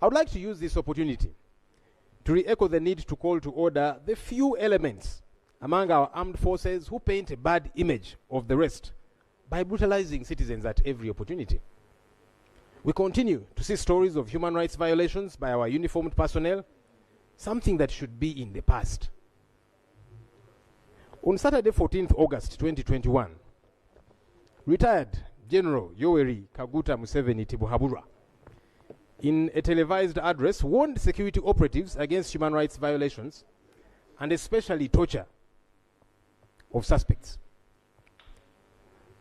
I would like to use this opportunity to re-echo the need to call to order the few elements among our armed forces who paint a bad image of the rest by brutalizing citizens at every opportunity. We continue to see stories of human rights violations by our uniformed personnel, something that should be in the past. On Saturday, 14th August 2021, retired General Yoweri Kaguta Museveni Tibuhaburwa, in a televised address, warned security operatives against human rights violations and especially torture of suspects.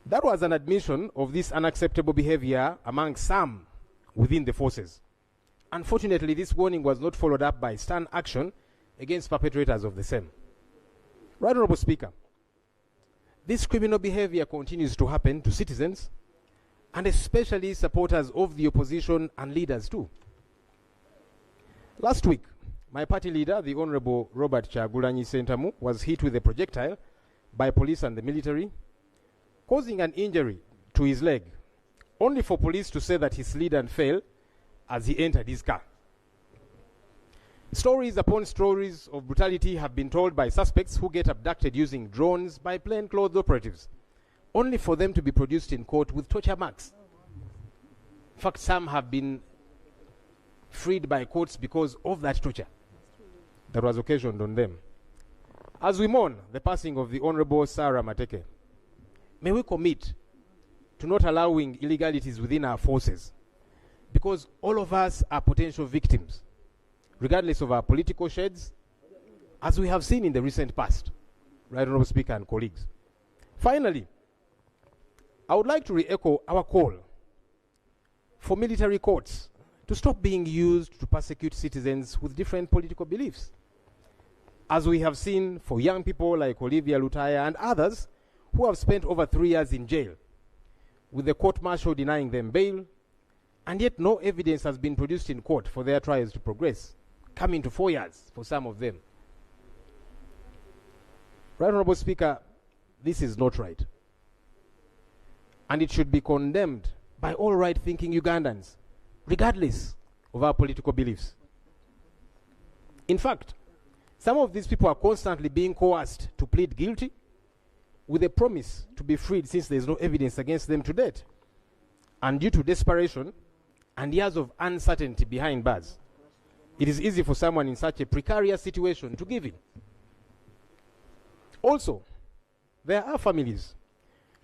That was an admission of this unacceptable behavior among some within the forces. Unfortunately, this warning was not followed up by stern action against perpetrators of the same. Right Honorable Speaker, this criminal behavior continues to happen to citizens and especially supporters of the opposition and leaders too. Last week, my party leader, the Honorable Robert Kyagulanyi Ssentamu, was hit with a projectile by police and the military, causing an injury to his leg, only for police to say that he slid and fell as he entered his car. Stories upon stories of brutality have been told by suspects who get abducted using drones by plainclothes operatives, only for them to be produced in court with torture marks. In fact, some have been freed by courts because of that torture that was occasioned on them. As we mourn the passing of the Honorable Sarah Mateke, may we commit to not allowing illegalities within our forces, because all of us are potential victims, regardless of our political shades, as we have seen in the recent past. Right Honorable Speaker and colleagues. Finally, I would like to re-echo our call for military courts to stop being used to persecute citizens with different political beliefs, as we have seen for young people like Olivia Lutaya and others who have spent over 3 years in jail, with the court-martial denying them bail, and yet no evidence has been produced in court for their trials to progress, coming to 4 years for some of them. Right Honorable Speaker, this is not right. And it should be condemned by all right-thinking Ugandans, regardless of our political beliefs. In fact, some of these people are constantly being coerced to plead guilty with a promise to be freed since there is no evidence against them to date, and due to desperation and years of uncertainty behind bars, it is easy for someone in such a precarious situation to give in. Also, there are families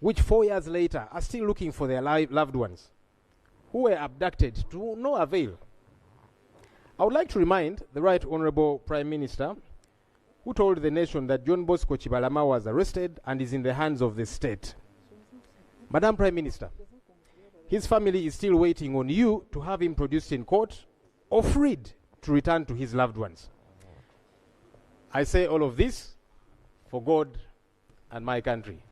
which 4 years later are still looking for their loved ones who were abducted to no avail. I would like to remind the Right Honorable Prime Minister, who told the nation that John Bosco Chibalama was arrested and is in the hands of the state. Madam Prime Minister, his family is still waiting on you to have him produced in court or freed to return to his loved ones. I say all of this for God and my country.